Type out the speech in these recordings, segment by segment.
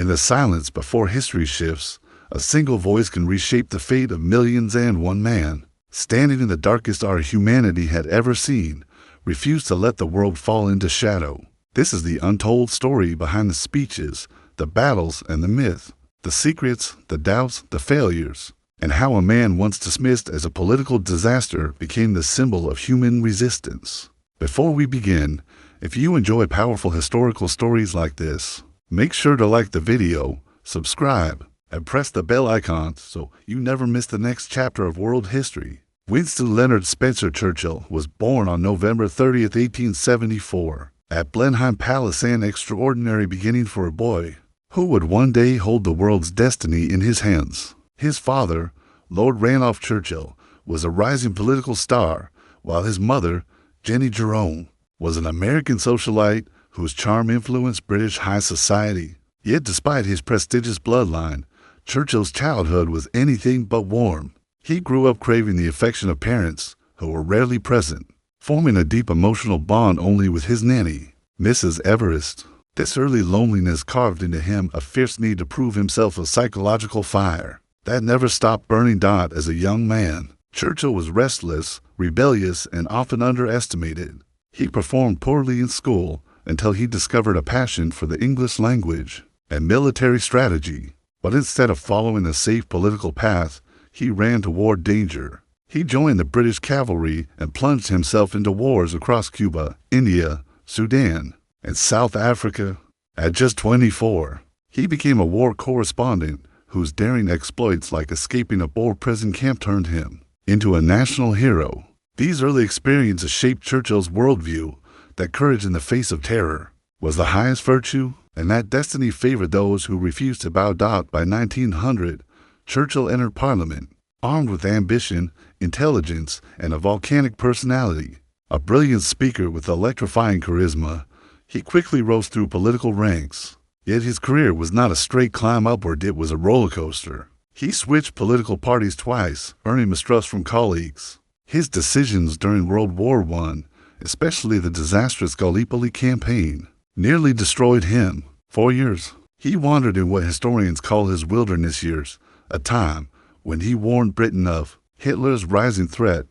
In the silence before history shifts, a single voice can reshape the fate of millions, and one man, standing in the darkest our humanity had ever seen, refused to let the world fall into shadow. This is the untold story behind the speeches, the battles, and the myth, the secrets, the doubts, the failures, and how a man once dismissed as a political disaster became the symbol of human resistance. Before we begin, if you enjoy powerful historical stories like this, make sure to like the video, subscribe, and press the bell icon so you never miss the next chapter of world history. Winston Leonard Spencer Churchill was born on November 30th, 1874, at Blenheim Palace, an extraordinary beginning for a boy who would one day hold the world's destiny in his hands. His father, Lord Ranulph Churchill, was a rising political star, while his mother, Jenny Jerome, was an American socialite whose charm influenced British high society. Yet despite his prestigious bloodline, Churchill's childhood was anything but warm. He grew up craving the affection of parents who were rarely present, forming a deep emotional bond only with his nanny, Mrs. Everest. This early loneliness carved into him a fierce need to prove himself, a psychological fire that never stopped burning. As a young man, Churchill was restless, rebellious, and often underestimated. He performed poorly in school until he discovered a passion for the English language and military strategy. But instead of following a safe political path, he ran toward danger. He joined the British cavalry and plunged himself into wars across Cuba, India, Sudan, and South Africa. At just 24, he became a war correspondent whose daring exploits, like escaping a Boer prison camp, turned him into a national hero. These early experiences shaped Churchill's worldview that courage in the face of terror was the highest virtue, and that destiny favored those who refused to bow. By 1900, Churchill entered Parliament, armed with ambition, intelligence, and a volcanic personality. A brilliant speaker with electrifying charisma, he quickly rose through political ranks. Yet his career was not a straight climb upward, it was a roller coaster. He switched political parties twice, earning mistrust from colleagues. His decisions during World War I, especially the disastrous Gallipoli campaign, nearly destroyed him. 4 years, he wandered in what historians call his wilderness years, a time when he warned Britain of Hitler's rising threat,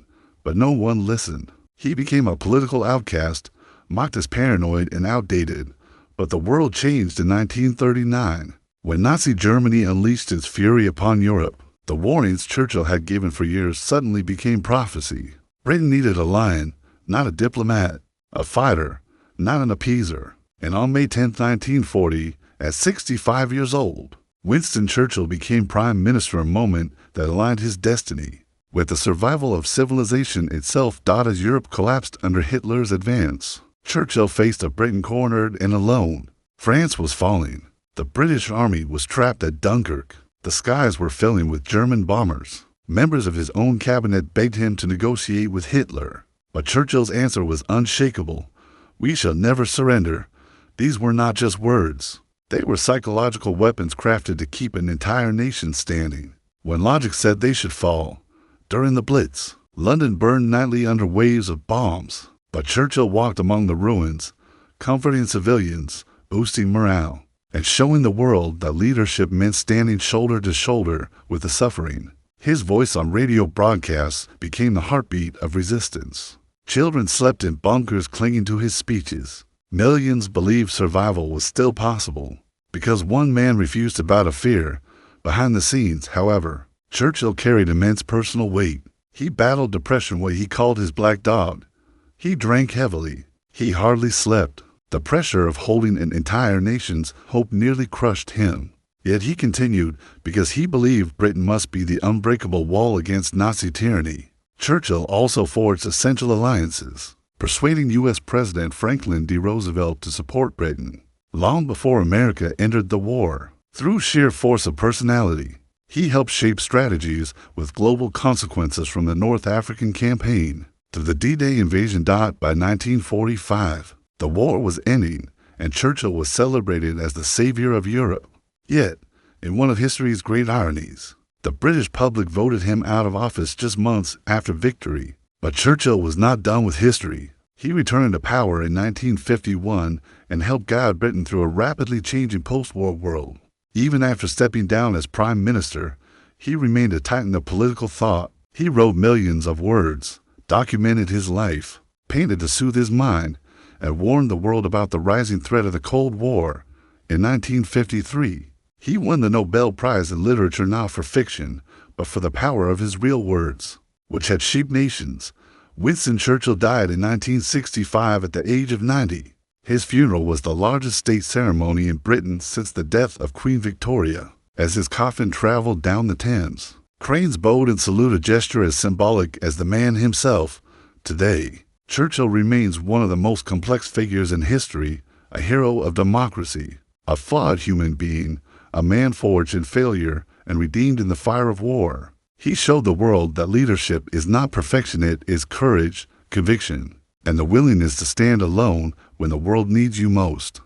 but no one listened. He became a political outcast, mocked as paranoid and outdated. But the world changed in 1939, when Nazi Germany unleashed its fury upon Europe. The warnings Churchill had given for years suddenly became prophecy. Britain needed a lion, not a diplomat, a fighter, not an appeaser. And on May 10, 1940, at 65 years old, Winston Churchill became Prime Minister, a moment that aligned his destiny with the survival of civilization itself. As Europe collapsed under Hitler's advance, Churchill faced a Britain cornered and alone. France was falling. The British army was trapped at Dunkirk. The skies were filling with German bombers. Members of his own cabinet begged him to negotiate with Hitler. But Churchill's answer was unshakable. "We shall never surrender." These were not just words. They were psychological weapons crafted to keep an entire nation standing when logic said they should fall. During the Blitz, London burned nightly under waves of bombs. But Churchill walked among the ruins, comforting civilians, boosting morale, and showing the world that leadership meant standing shoulder to shoulder with the suffering. His voice on radio broadcasts became the heartbeat of resistance. Children slept in bunkers clinging to his speeches. Millions believed survival was still possible because one man refused to bow to fear. Behind the scenes, however, Churchill carried immense personal weight. He battled depression, what he called his black dog. He drank heavily. He hardly slept. The pressure of holding an entire nation's hope nearly crushed him. Yet he continued because he believed Britain must be the unbreakable wall against Nazi tyranny. Churchill also forged essential alliances, persuading U.S. President Franklin D. Roosevelt to support Britain long before America entered the war. Through sheer force of personality, he helped shape strategies with global consequences, from the North African campaign to the D-Day invasion. By 1945, the war was ending, and Churchill was celebrated as the savior of Europe. Yet, in one of history's great ironies, the British public voted him out of office just months after victory. But Churchill was not done with history. He returned to power in 1951 and helped guide Britain through a rapidly changing post-war world. Even after stepping down as prime minister, he remained a titan of political thought. He wrote millions of words, documented his life, painted to soothe his mind, and warned the world about the rising threat of the Cold War. In 1953, he won the Nobel Prize in Literature not for fiction, but for the power of his real words, which had shaped nations. Winston Churchill died in 1965 at the age of 90. His funeral was the largest state ceremony in Britain since the death of Queen Victoria. As his coffin traveled down the Thames, cranes bowed and saluted, a gesture as symbolic as the man himself. Today, Churchill remains one of the most complex figures in history, a hero of democracy, a flawed human being, a man forged in failure and redeemed in the fire of war. He showed the world that leadership is not perfection, it is courage, conviction, and the willingness to stand alone when the world needs you most.